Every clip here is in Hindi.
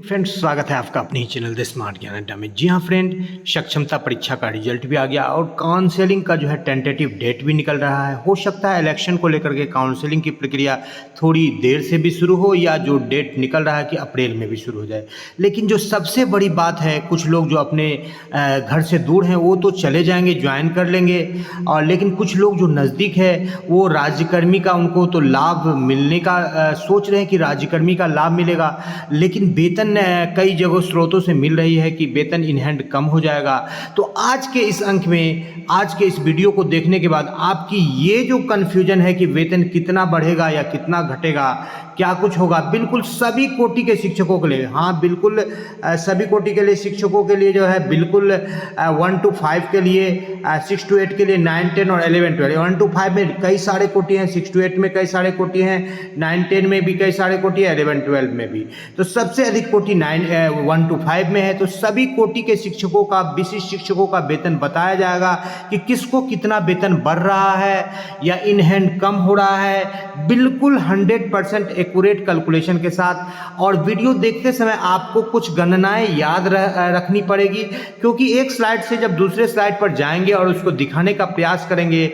फ्रेंड्स, स्वागत है आपका अपने ही चैनल द स्मार्ट ज्ञान अड्डा में। जी हाँ फ्रेंड, सक्षमता परीक्षा का रिजल्ट भी आ गया और काउंसलिंग का जो है टेंटेटिव डेट भी निकल रहा है। हो सकता है इलेक्शन को लेकर के काउंसलिंग की प्रक्रिया थोड़ी देर से भी शुरू हो या जो डेट निकल रहा है कि अप्रैल में भी शुरू हो जाए। लेकिन जो सबसे बड़ी बात है, कुछ लोग जो अपने घर से दूर हैं वो तो चले जाएंगे, ज्वाइन कर लेंगे, और लेकिन कुछ लोग जो नज़दीक है वो राज्यकर्मी का उनको तो लाभ मिलने का सोच रहे हैं कि राज्यकर्मी का लाभ मिलेगा, लेकिन वेतन कई जगह स्रोतों से मिल रही है कि वेतन इन हैंड कम हो जाएगा। तो आज के इस अंक में, आज के इस वीडियो को देखने के बाद आपकी ये जो कन्फ्यूजन है कि वेतन कितना बढ़ेगा या कितना घटेगा, क्या कुछ होगा, बिल्कुल सभी कोटि के शिक्षकों के लिए, हाँ बिल्कुल सभी कोटि के लिए शिक्षकों के लिए जो है बिल्कुल 1 to 5 के लिए, 6 to 8 के लिए, 9, 10 और 11, 12। 1 to 5 में कई सारे कोटि हैं, 6 to 8 में कई सारे कोटि हैं, 9, 10 में भी कई सारे कोटि हैं, 11, 12 में भी। तो सबसे अधिक कोटि 1 to 5 में है। तो सभी कोटि के शिक्षकों का, विशिष्ट शिक्षकों का वेतन बताया जाएगा कि किसको कितना वेतन बढ़ रहा है या इन हैंड कम हो रहा है, बिल्कुल 100% एक्यूरेट कैलकुलेशन के साथ। और वीडियो देखते समय आपको कुछ गणनाएं याद रखनी पड़ेगी, क्योंकि एक स्लाइड से जब दूसरे स्लाइड पर जाएंगे और उसको दिखाने का प्रयास करेंगे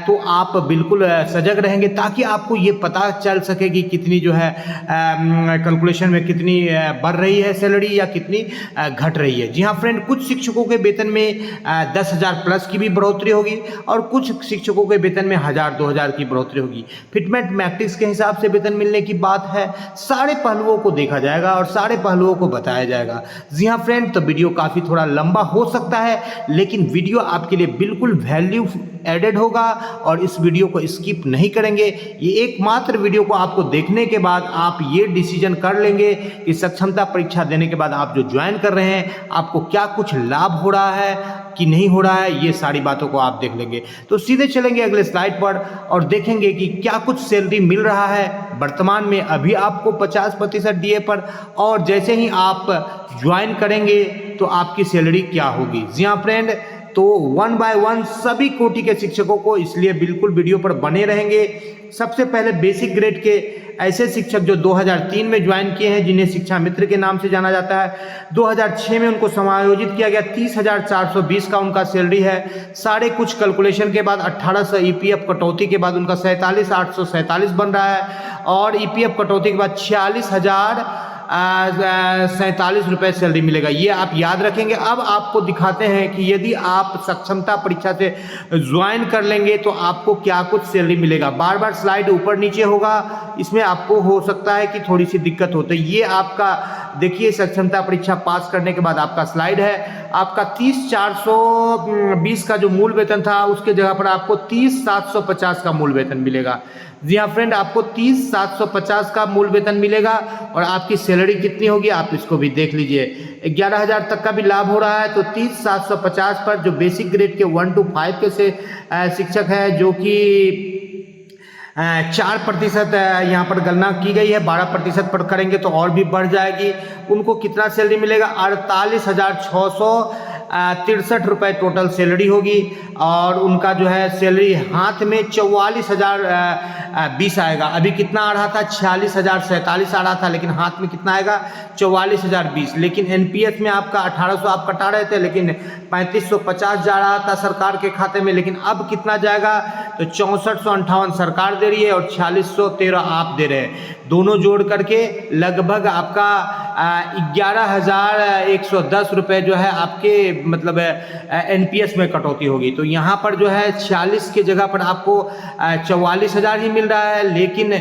तो आप बिल्कुल सजग रहेंगे, ताकि आपको ये पता चल सके कि कितनी जो है कैलकुलेशन में कितनी बढ़ रही है सैलरी या कितनी घट रही है। जी हाँ फ्रेंड, कुछ शिक्षकों के वेतन में 10,000 प्लस की भी बढ़ोतरी होगी और कुछ शिक्षकों के वेतन में 1,000-2,000 की बढ़ोतरी होगी। फिटमेंट मैट्रिक्स के हिसाब से वेतन मिलने की बात है। सारे पहलुओं को देखा जाएगा और सारे पहलुओं को बताया जाएगा। जी हाँ फ्रेंड, तो वीडियो काफ़ी थोड़ा लंबा हो सकता है, लेकिन वीडियो आपके लिए बिल्कुल वैल्यू एडेड होगा और इस वीडियो को स्किप नहीं करेंगे। ये एकमात्र वीडियो को आपको देखने के बाद आप ये डिसीजन कर लेंगे कि सक्षमता परीक्षा देने के बाद आप जो ज्वाइन कर रहे हैं आपको क्या कुछ लाभ हो रहा है कि नहीं हो रहा है, ये सारी बातों को आप देख लेंगे। तो सीधे चलेंगे अगले स्लाइड पर और देखेंगे कि क्या कुछ सैलरी मिल रहा है वर्तमान में अभी आपको 50% डीए पर, और जैसे ही आप ज्वाइन करेंगे तो आपकी सैलरी क्या होगी। जी हाँ फ्रेंड, तो 1 by 1 सभी कोटि के शिक्षकों को, इसलिए बिल्कुल वीडियो पर बने रहेंगे। सबसे पहले बेसिक ग्रेड के ऐसे शिक्षक जो 2003 में ज्वाइन किए हैं, जिन्हें शिक्षा मित्र के नाम से जाना जाता है। 2006 में उनको समायोजित किया गया, 30,420 का उनका सैलरी है। सारे कुछ कैलकुलेशन के बाद 1,800 ईपीएफ कटौती के बाद उनका 47,847 बन रहा है, और ईपीएफ कटौती के बाद 46,047 रुपये सैलरी मिलेगा। ये आप याद रखेंगे। अब आपको दिखाते हैं कि यदि आप सक्षमता परीक्षा से ज्वाइन कर लेंगे तो आपको क्या कुछ सैलरी मिलेगा। बार बार स्लाइड ऊपर नीचे होगा, इसमें आपको हो सकता है कि थोड़ी सी दिक्कत हो। तो ये आपका देखिए, सक्षमता परीक्षा पास करने के बाद आपका स्लाइड है। आपका 30,420 का जो मूल वेतन था उसके जगह पर आपको 30,750 का मूल वेतन मिलेगा। जी हाँ फ्रेंड, आपको 30,750 का मूल वेतन मिलेगा और आपकी सैलरी कितनी होगी आप इसको भी देख लीजिए। 11,000 तक का भी लाभ हो रहा है। तो 30,750 पर जो बेसिक ग्रेड के 1 to 5 के से शिक्षक है, जो कि 4% यहाँ पर गणना की गई है, 12% पर करेंगे तो और भी बढ़ जाएगी। उनको कितना सैलरी मिलेगा, 48,663 रुपये टोटल सैलरी होगी, और उनका जो है सैलरी हाथ में 44,020 आएगा। अभी कितना आ रहा था, 46,047 आ रहा था, लेकिन हाथ में कितना आएगा, 44,020। लेकिन एनपीएस में आपका 1,800 आप कटा रहे थे, लेकिन 3,550 जा रहा था सरकार के खाते में, लेकिन अब कितना जाएगा, तो 6458 सरकार दे रही है और 4613 आप दे रहे हैं। दोनों जोड़ करके लगभग आपका 11,110 रुपये जो है आपके मतलब एनपीएस में कटौती होगी। तो यहाँ पर जो है 46 की जगह पर आपको 44,000 ही मिल रहा है, लेकिन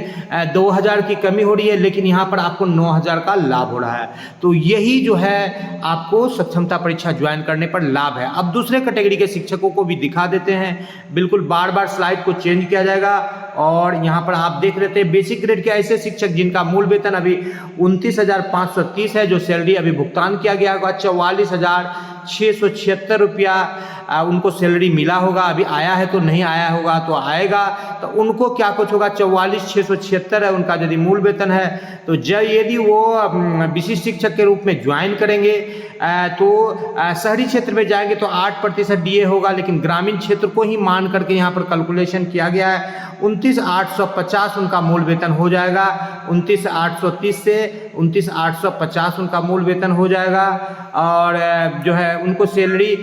2,000 की कमी हो रही है, लेकिन यहाँ पर आपको 9,000 का लाभ हो रहा है। तो यही जो है आपको सक्षमता परीक्षा ज्वाइन करने पर लाभ है। अब दूसरे कैटेगरी के शिक्षकों को भी दिखा देते हैं। बिल्कुल बार बार स्लाइड को चेंज किया जाएगा और यहाँ पर आप देख लेते हैं बेसिक ग्रेड के ऐसे शिक्षक जिनका मूल वेतन अभी 29,530 है, जो सैलरी अभी भुगतान किया गया होगा 44,676 रुपया उनको सैलरी मिला होगा। अभी आया है तो नहीं आया होगा तो आएगा। तो उनको क्या कुछ होगा, 44,676 है उनका यदि मूल वेतन है। तो यदि वो विशिष्ट शिक्षक के रूप में ज्वाइन करेंगे तो शहरी क्षेत्र में जाएंगे तो 8% DA होगा, लेकिन ग्रामीण क्षेत्र को ही मान करके यहाँ पर कैलकुलेशन किया गया है। 29,850 उनका मूल वेतन हो जाएगा, 29,830 से 29,850 उनका मूल वेतन हो जाएगा। और जो है उनको सैलरी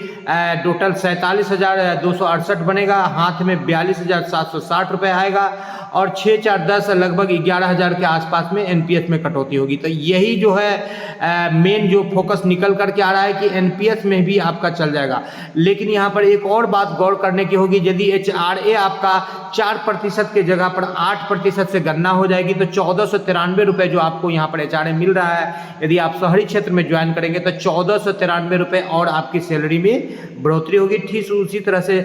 टोटल 47,268 बनेगा, हाथ में 42,760 रुपये आएगा और 6-4-10 लगभग 11,000 के आसपास में NPS में कटौती होगी। तो यही जो है मेन जो फोकस निकल करके आ रहा है कि NPS में भी आपका चल जाएगा। लेकिन यहाँ पर एक और बात गौर करने की होगी, यदि HRA आपका 4% के जगह पर 8% से गणना हो जाएगी तो 1493 रुपये जो आपको यहाँ पर HRA मिल रहा है, यदि आप शहरी क्षेत्र में ज्वाइन करेंगे तो 1493 रुपये और आपकी सैलरी में बढ़ोतरी होगी। ठीक उसी तरह से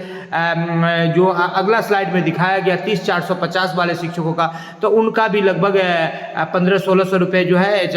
जो अगला स्लाइड में दिखाया गया 30,450 वाले शिक्षकों का, तो उनका भी लगभग 1500-1600 रुपये जो है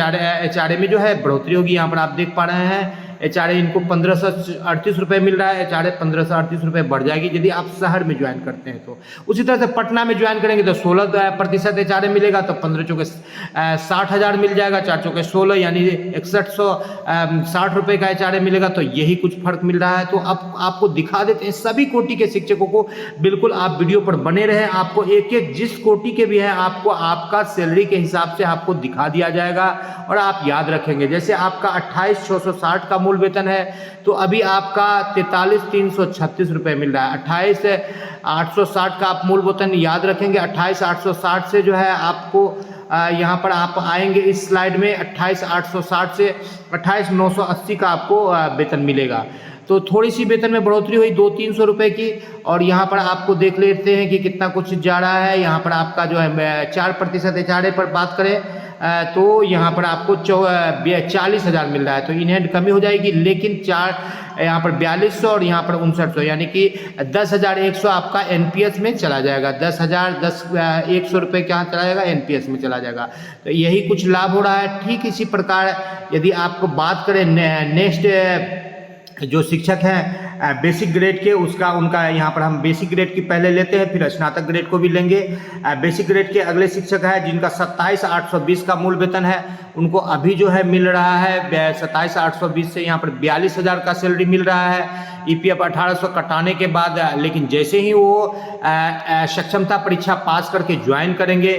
HRA में जो है बढ़ोतरी होगी। यहाँ पर आप देख पा रहे हैं HRA इनको 1538 रुपये मिल रहा है, HRA 1538 रुपये बढ़ जाएगी यदि आप शहर में ज्वाइन करते हैं तो। उसी तरह से पटना में ज्वाइन करेंगे तो 16% HRA मिलेगा, तो 15 चौके 60,000 मिल जाएगा, 4 चौके 16 यानी 6160 रुपये का HRA मिलेगा। तो यही कुछ फर्क मिल रहा है। तो अब आपको दिखा देते हैं सभी कोटि के शिक्षकों को, बिल्कुल आप वीडियो पर बने रहें, आपको एक एक जिस कोटि के भी हैं आपको आपका सैलरी के हिसाब से आपको दिखा दिया जाएगा और आप याद रखेंगे। जैसे आपका 28,660 का मूल वेतन है तो अभी आपका 43,336 रुपये मिल रहा है। 28,860 का आप मूल वेतन याद रखेंगे। 28,860 से जो है आपको यहाँ पर आप आएंगे इस स्लाइड में 28,860 से 28,980 का आपको वेतन मिलेगा। तो थोड़ी सी वेतन में बढ़ोतरी हुई 200-300 रुपये की। और यहाँ पर आपको देख लेते हैं कि कितना कुछ जा रहा है। यहाँ पर आपका जो है 4% HRA पर बात करें तो यहाँ पर आपको 40,000 मिल रहा है, तो इन हैंड कमी हो जाएगी। लेकिन यहाँ पर 4200 और यहाँ पर 5900 यानी कि 10,100 आपका NPS में चला जाएगा। 100,100 रुपये क्या चला जाएगा, NPS में चला जाएगा। तो यही कुछ लाभ हो रहा है। ठीक इसी प्रकार यदि आपको बात करें नेक्स्ट जो शिक्षक हैं बेसिक ग्रेड के, उनका यहाँ पर हम बेसिक ग्रेड की पहले लेते हैं, फिर स्नातक ग्रेड को भी लेंगे। बेसिक ग्रेड के अगले शिक्षक हैं जिनका 27,820 का मूल वेतन है, उनको अभी जो है मिल रहा है 27,820 से यहाँ पर 42,000 का सैलरी मिल रहा है EPF 1800 कटाने के बाद। लेकिन जैसे ही वो सक्षमता परीक्षा पास करके ज्वाइन करेंगे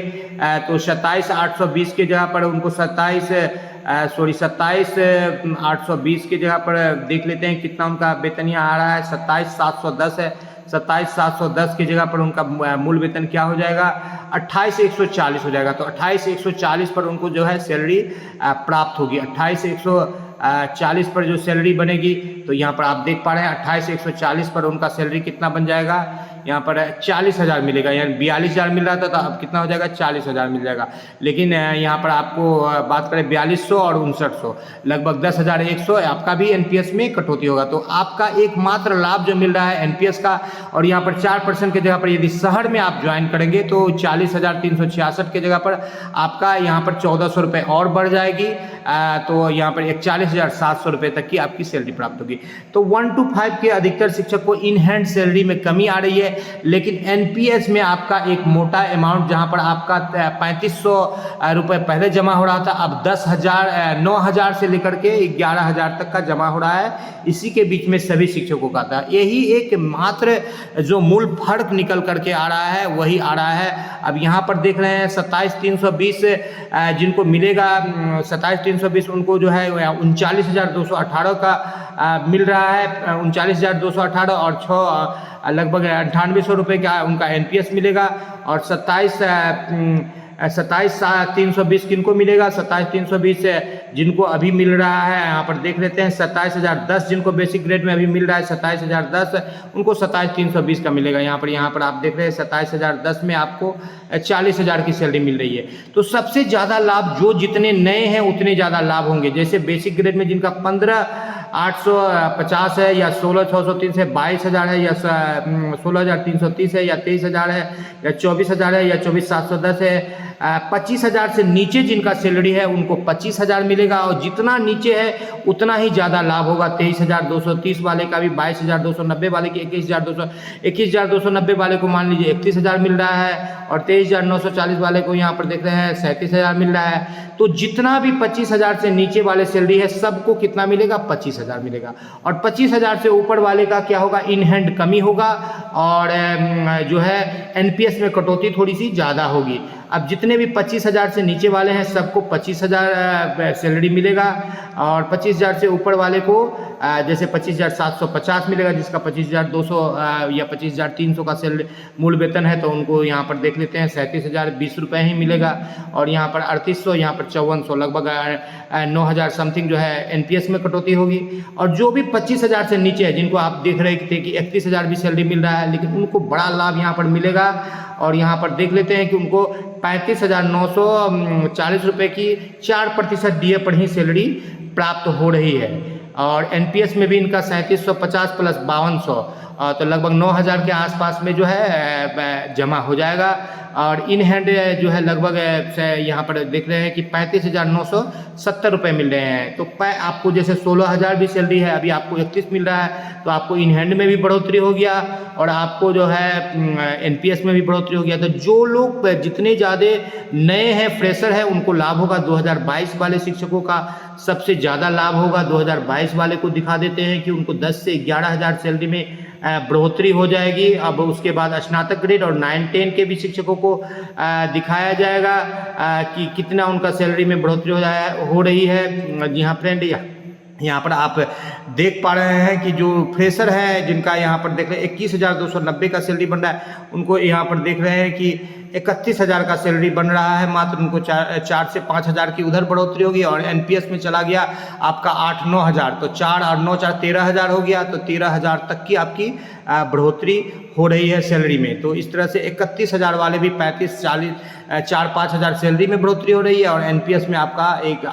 तो 27,820 के जगह पर उनको 27,820 की जगह पर देख लेते हैं कितना उनका वेतन यहाँ आ रहा है। 27,710 है। 27,710 की जगह पर उनका मूल वेतन क्या हो जाएगा, 28,140 हो जाएगा। तो 28,140 पर उनको जो है सैलरी प्राप्त होगी। 28,140 पर जो सैलरी बनेगी तो यहाँ पर आप देख पा रहे हैं 28,140 पर उनका सैलरी कितना बन जाएगा, यहाँ पर 40,000 मिलेगा। यानी 42,000 मिल रहा था तो अब कितना हो जाएगा, 40,000 मिल जाएगा। लेकिन यहाँ पर आपको बात करें 4200 और 5900 लगभग 10,100 आपका भी NPS में कटौती होगा। तो आपका एकमात्र लाभ जो मिल रहा है NPS का, और यहाँ पर 4% की जगह पर यदि शहर में आप ज्वाइन करेंगे तो 40,366 की जगह पर आपका यहाँ पर 1,400 रुपये और बढ़ जाएगी। तो यहाँ पर 41,700 रुपये तक की आपकी सैलरी प्राप्त होगी। तो 1 to 5 के अधिकतर शिक्षक को इन हैंड सैलरी में कमी आ रही है। लेकिन NPS में आपका एक मोटा अमाउंट जहां पर आपका 3,500 रुपये पहले जमा हो रहा था, अब 9,000 से लेकर के 11,000 तक का जमा हो रहा है। इसी के बीच में सभी शिक्षकों का था। यही एक मात्र जो मूल फर्क निकल करके आ रहा है वही आ रहा है। अब यहाँ पर देख रहे हैं 27,320 जिनको मिलेगा 27,320 उनको जो है 39,218 का मिल रहा है। 39,218 और 6 लगभग 9800 रुपये का उनका NPS मिलेगा। और 27,320 किनको मिलेगा, 27,320 जिनको अभी मिल रहा है यहाँ पर देख लेते हैं 27,010 जिनको बेसिक ग्रेड में अभी मिल रहा है 27,010 उनको 27,320 का मिलेगा। यहाँ पर आप देख रहे हैं 27,010 में आपको 40,000 की सैलरी मिल रही है। तो सबसे ज़्यादा लाभ जो जितने नए हैं उतने ज़्यादा लाभ होंगे। जैसे बेसिक ग्रेड में जिनका 15 850 है या 16,603 है, 22,000 है या 16,330 है या 23,000 है या 24,000 है या 24,710 है। 25,000 से नीचे जिनका सैलरी है उनको 25,000 मिलेगा और जितना नीचे है उतना ही ज़्यादा लाभ होगा। 23,230 वाले का भी, 22,290 वाले की 21,290 वाले को मान लीजिए 31,000 मिल रहा है और 23,940 वाले को यहाँ पर देख रहे हैं 37,000 मिल रहा है। तो जितना भी 25,000 से नीचे वाले सैलरी है सबको कितना मिलेगा? 25,000 मिलेगा। और 25,000 से ऊपर वाले का क्या होगा? इन हैंड कमी होगा और जो है एनपीएस में कटौती थोड़ी सी ज़्यादा होगी। अब जितने भी 25,000 से नीचे वाले हैं सबको 25,000 सैलरी मिलेगा और 25,000 से ऊपर वाले को जैसे 25,750 मिलेगा, जिसका 25,200 या 25,300 का सैलरी मूल वेतन है तो उनको यहाँ पर देख लेते हैं 37,020 रुपये ही मिलेगा। और यहाँ पर 3,800, यहाँ पर 5,400, लगभग 9,000 समथिंग जो है एनपीएस में कटौती होगी। और जो भी 25,000 से नीचे है जिनको आप देख रहे थे कि 31,000 भी सैलरी मिल रहा है, लेकिन उनको बड़ा लाभ यहाँ पर मिलेगा। और यहाँ पर देख लेते हैं कि उनको 35,940 रुपये की 4% डीए पर ही सैलरी प्राप्त हो रही है। और एनपीएस में भी इनका 3750 प्लस 5200, तो लगभग 9,000 के आसपास में जो है जमा हो जाएगा। और इन हैंड जो है लगभग यहाँ पर देख रहे हैं कि 35,970 रुपये मिल रहे हैं। तो आपको जैसे 16,000 भी सैलरी है, अभी आपको 31 मिल रहा है, तो आपको इन हैंड में भी बढ़ोतरी हो गया और आपको जो है एनपीएस में भी बढ़ोतरी हो गया। तो जो लोग जितने ज़्यादा नए हैं, फ्रेशर है, उनको लाभ होगा। 2022 वाले शिक्षकों का सबसे ज़्यादा लाभ होगा। 2022 वाले को दिखा देते हैं कि उनको 10 से 11,000 सैलरी में बढ़ोतरी हो जाएगी। अब उसके बाद स्नातक ग्रेड और 9-10 के भी शिक्षकों को दिखाया जाएगा कि कितना उनका सैलरी में बढ़ोतरी हो रही है। जी हाँ फ्रेंड, यहाँ पर आप देख पा रहे हैं कि जो फ्रेशर है जिनका यहाँ पर देख रहे हैं 21,290 का सैलरी बन रहा है, उनको यहाँ पर देख रहे हैं कि 31,000 का सैलरी बन रहा है। मात्र उनको 4 से 5,000 की उधर बढ़ोतरी होगी। और एनपीएस में चला गया आपका 8-9 हज़ार, तो 4 और 9 4 13,000 हो गया। तो 13,000 तक की आपकी बढ़ोतरी हो रही है सैलरी में। तो इस तरह से 31,000 वाले भी 35-40 4-5 हज़ार सैलरी में बढ़ोतरी हो रही है और एनपीएस में आपका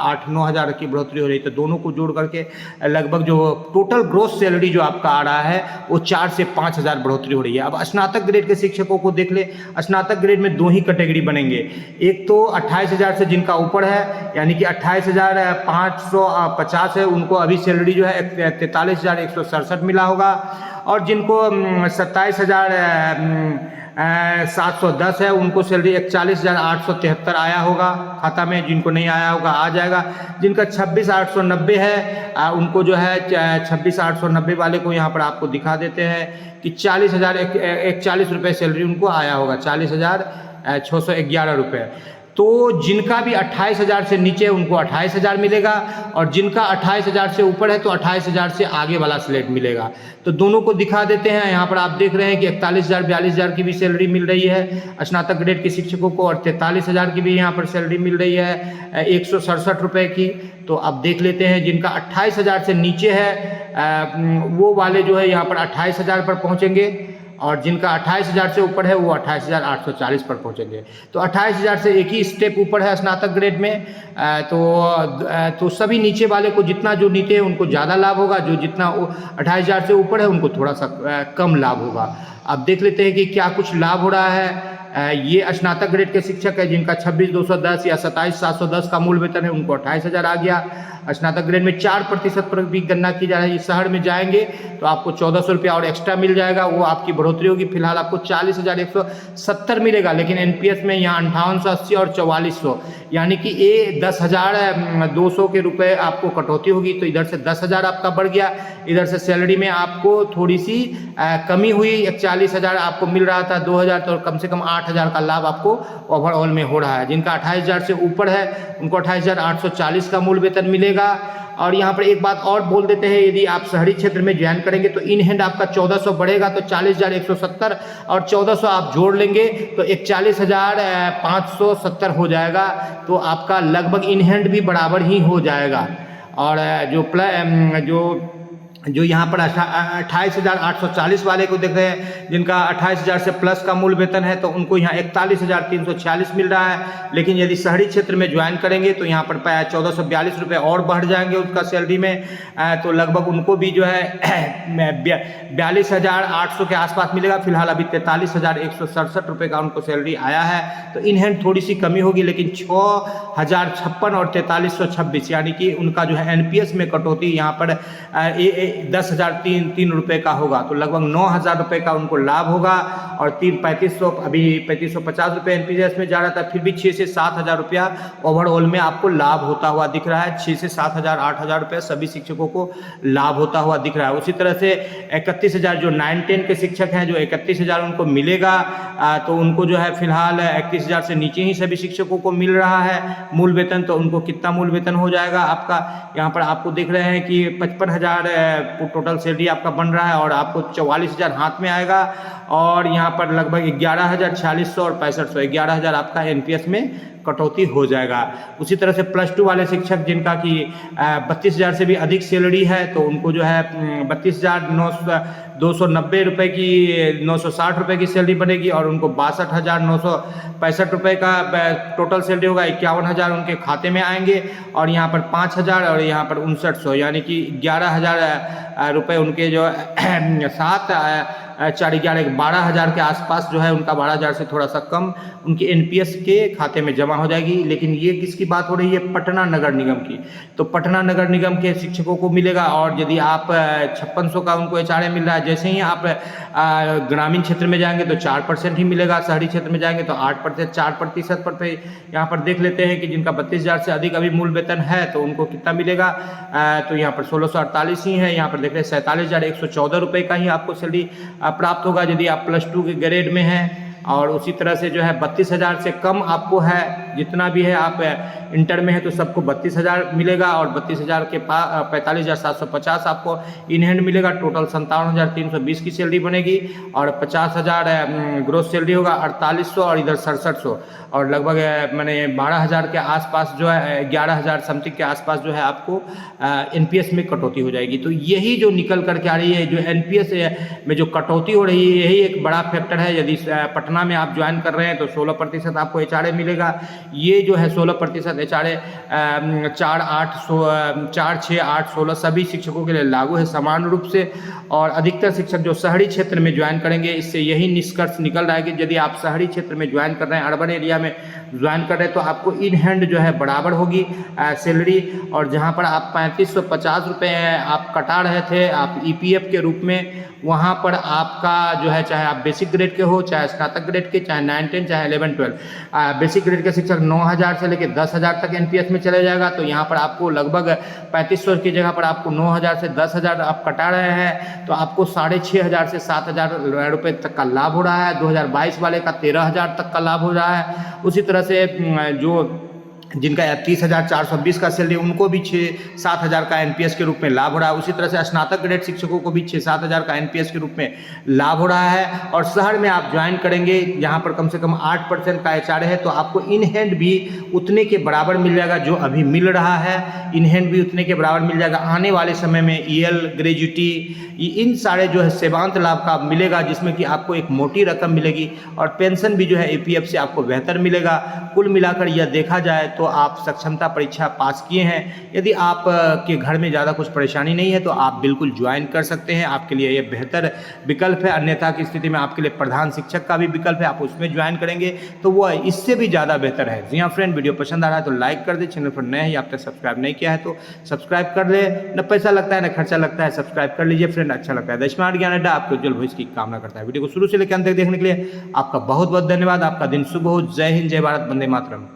8-9 हज़ार की बढ़ोतरी हो रही है। तो दोनों को जोड़ करके लगभग जो टोटल ग्रोस सैलरी जो आपका आ रहा है वो 4 से 5 हज़ार बढ़ोतरी हो रही है। अब स्नातक ग्रेड के शिक्षकों को देख ले। स्नातक ग्रेड में 2 ही कैटेगरी बनेंगे। एक तो 28,000 से जिनका ऊपर है, यानी कि 28,550 है, उनको अभी सैलरी जो है 43,167 मिला होगा। और जिनको 27,710 है उनको सैलरी 41,873 आया होगा खाता में। जिनको नहीं आया होगा आ जाएगा। जिनका 26,890 है उनको जो है 26,890 वाले को यहाँ पर आपको दिखा देते हैं कि 40,041 रुपये सैलरी उनको आया होगा, 40,611 रुपये। तो जिनका भी 28,000 से नीचे उनको 28,000 मिलेगा और जिनका 28,000 से ऊपर है तो 28,000 से आगे वाला स्लेट मिलेगा। तो दोनों को दिखा देते हैं। यहाँ पर आप देख रहे हैं कि 41,000 42,000 की भी सैलरी मिल रही है स्नातक ग्रेड के शिक्षकों को और 43,000 की भी यहाँ पर सैलरी मिल रही है 167 रुपये की। तो अब देख लेते हैं जिनका 28,000 से नीचे है वो वाले जो है यहाँ पर 28,000 पर पहुँचेंगे और जिनका 28,000 से ऊपर है वो 28,840 पर पहुंचेंगे। तो 28,000 से एक ही स्टेप ऊपर है स्नातक ग्रेड में। तो सभी नीचे वाले को जितना जो नीचे है उनको ज़्यादा लाभ होगा, जो जितना 28,000 से ऊपर है उनको थोड़ा सा कम लाभ होगा। अब देख लेते हैं कि क्या कुछ लाभ हो रहा है। ये स्नातक ग्रेड के शिक्षक है जिनका 26,210 या 27,710 का मूल वेतन है, उनको 28,000 आ गया। स्नातक ग्रेड में 4% पर भी गणना की जा रही है। शहर में जाएंगे तो आपको 1,400 रुपया और एक्स्ट्रा मिल जाएगा, वो आपकी बढ़ोतरी होगी। फिलहाल आपको 40,170 मिलेगा, लेकिन एनपीएस में यहाँ 5880 और 4400 यानी कि 10,200 के रुपये आपको कटौती होगी। तो इधर से 10,000 आपका बढ़ गया, इधर से सैलरी में आपको थोड़ी सी कमी हुई। 41,000 आपको मिल रहा था 2,000, तो कम से कम 8,000 का लाभ आपको ओवरऑल में हो रहा है। जिनका 28,000 से ऊपर है उनको 28,840 का मूल वेतन मिलेगा। और यहाँ पर एक बात और बोल देते हैं, यदि आप शहरी क्षेत्र में ज्वाइन करेंगे तो इन हैंड आपका 1,400 बढ़ेगा, तो 40,170 और 1,400 आप जोड़ लेंगे तो 41,570 हो जाएगा। तो आपका लगभग इन हैंड भी बराबर ही हो जाएगा। और जो जो यहाँ पर 28,840 वाले को देख रहे हैं, जिनका 28,000 से प्लस का मूल वेतन है, तो उनको यहाँ 41,346 मिल रहा है। लेकिन यदि शहरी क्षेत्र में ज्वाइन करेंगे तो यहाँ पर 1,442 रुपये और बढ़ जाएंगे उसका सैलरी में, तो लगभग उनको भी जो है 42,800 के आसपास मिलेगा। फिलहाल अभी 43,167 रुपये का उनको सैलरी आया है, तो इन हैंड थोड़ी सी कमी होगी, लेकिन 6,056 और 4326 यानी कि उनका जो है एनपीएस में कटौती यहाँ पर 10,003 रुपये का होगा, तो लगभग 9,000 रुपये का उनको लाभ होगा। और 3500 अभी 3550 रुपये एनपीएस में जा रहा था, फिर भी 6 से 7,000 रुपया ओवरऑल में आपको लाभ होता हुआ दिख रहा है। 6 से 7,000 8,000 रुपये सभी शिक्षकों को लाभ होता हुआ दिख रहा है। उसी तरह से 31,000 जो 9-10 के शिक्षक हैं, जो 31,000 उनको मिलेगा, तो उनको जो है फिलहाल 31,000 से नीचे ही सभी शिक्षकों को मिल रहा है मूल वेतन। तो उनको कितना मूल वेतन हो जाएगा आपका, यहाँ पर आपको देख रहे हैं कि 55,000 टोटल सैलरी आपका बन रहा है, और आपको 44,000 हाथ में आएगा, और यहाँ पर लगभग 11,4600 और 6500 11,000 आपका एनपीएस में कटौती हो जाएगा। उसी तरह से +2 वाले शिक्षक जिनका कि 32,000 से भी अधिक सैलरी है, तो उनको जो है 32,290 रुपये की 960 रुपये की सैलरी बनेगी, और उनको 62,965 रुपये का टोटल सैलरी होगा। 51,000 उनके खाते में आएंगे, और यहाँ पर 5,000 और यहाँ पर 5900 यानी कि 11,000 रुपये उनके जो 12,000 के आसपास जो है उनका 12,000 से थोड़ा सा कम उनके एनपीएस के खाते में जमा हो जाएगी। लेकिन ये किसकी बात हो रही है, पटना नगर निगम की। तो पटना नगर निगम के शिक्षकों को मिलेगा, और यदि आप 5600 का उनको एचआरए मिल रहा है, जैसे ही आप ग्रामीण क्षेत्र में जाएंगे तो 4% ही मिलेगा, शहरी क्षेत्र में जाएंगे तो 8%, 4% पर पे यहाँ पर देख लेते हैं कि जिनका 32,000 से अधिक अभी मूल वेतन है, तो उनको कितना मिलेगा, तो यहाँ पर 1648 ही है। यहाँ पर देख रहे हैं 47,114 रुपये का ही आपको सैलरी प्राप्त होगा यदि आप +2 के ग्रेड में हैं। और उसी तरह से जो है 32,000 से कम आपको है, जितना भी है आप इंटर में है तो सबको 32,000 मिलेगा, और 32,000 के 45,750 आपको इन हैंड मिलेगा। टोटल 57,320 की सैलरी बनेगी, और 50,000 ग्रोस सैलरी होगा, 4800 और इधर 6700, और लगभग मैंने 12,000 के आसपास जो है 11,000 समथिंग के आसपास जो है आपको एनपीएस में कटौती हो जाएगी। तो यही जो निकल करके आ रही है, जो एनपीएस में जो कटौती हो रही है, यही एक बड़ा फैक्टर है। यदि पटना में आप ज्वाइन कर रहे हैं तो 16% आपको एचआरए मिलेगा। ये जो है 16% एचआरए 4, 6, 8, 16 सभी शिक्षकों के लिए लागू है समान रूप से। और अधिकतर शिक्षक जो शहरी क्षेत्र में ज्वाइन करेंगे, इससे यही निष्कर्ष निकल रहा है कि यदि आप शहरी क्षेत्र में ज्वाइन कर रहे हैं, अर्बन एरिया में ज्वाइन कर रहे हैं, तो आपको इन हैंड जो है बराबर होगी सैलरी। और जहां पर आप 3550 रुपये आप कटा रहे थे आप ईपीएफ के रूप में, वहां पर आपका जो है, चाहे आप बेसिक ग्रेड के हो, चाहे स्नातक ग्रेड के, चाहे 9-10, चाहे 11-12, बेसिक ग्रेड के शिक्षक 9,000 से लेकर 10,000 तक एनपीएस में चले जाएगा। तो यहाँ पर आपको लगभग 3500 की जगह पर आपको 9,000 से 10,000 आप कटा रहे हैं, तो आपको 6,500 से 7,000 रुपये तक का लाभ हो रहा है। 2022 वाले का 13,000 तक का लाभ हो रहा है। उसी तरह से जो जिनका 30,420 का सैलरी, उनको भी 6-7 का एनपीएस के रूप में लाभ हो रहा है। उसी तरह से स्नातक ग्रेड शिक्षकों को भी 6-7 का एनपीएस के रूप में लाभ हो रहा है। और शहर में आप ज्वाइन करेंगे जहां पर कम से कम 8% का एचआरए है, तो आपको इन हैंड भी उतने के बराबर मिल जाएगा जो अभी मिल रहा है। इन हैंड भी उतने के बराबर मिल जाएगा। आने वाले समय में ईएल, ग्रेजुटी, इन सारे जो है सेवांत लाभ का मिलेगा, जिसमें कि आपको एक मोटी रकम मिलेगी, और पेंशन भी जो है ईपीएफ से आपको बेहतर मिलेगा। कुल मिलाकर यह देखा जाए तो आप सक्षमता परीक्षा पास किए हैं। यदि आप के घर में ज़्यादा कुछ परेशानी नहीं है तो आप बिल्कुल ज्वाइन कर सकते हैं। आपके लिए ये बेहतर विकल्प है। अन्यथा की स्थिति में आपके लिए प्रधान शिक्षक का भी विकल्प है, आप उसमें ज्वाइन करेंगे तो वो इससे भी ज़्यादा बेहतर है। जी हाँ फ्रेंड, वीडियो पसंद आ रहा है तो लाइक कर दे। चैनल पर नए हैं, आप तक सब्सक्राइब नहीं किया है तो सब्सक्राइब कर ले। न पैसा लगता है न खर्चा लगता है, सब्सक्राइब कर लीजिए फ्रेंड, अच्छा लगता है। द स्मार्ट ज्ञान अड्डा आपके उज्जवल भविष्य की कामना करता है। वीडियो को शुरू से लेकर अंत तक देखने के लिए आपका बहुत बहुत धन्यवाद। आपका दिन शुभ हो। जय हिंद, जय भारत, वंदे मातरम।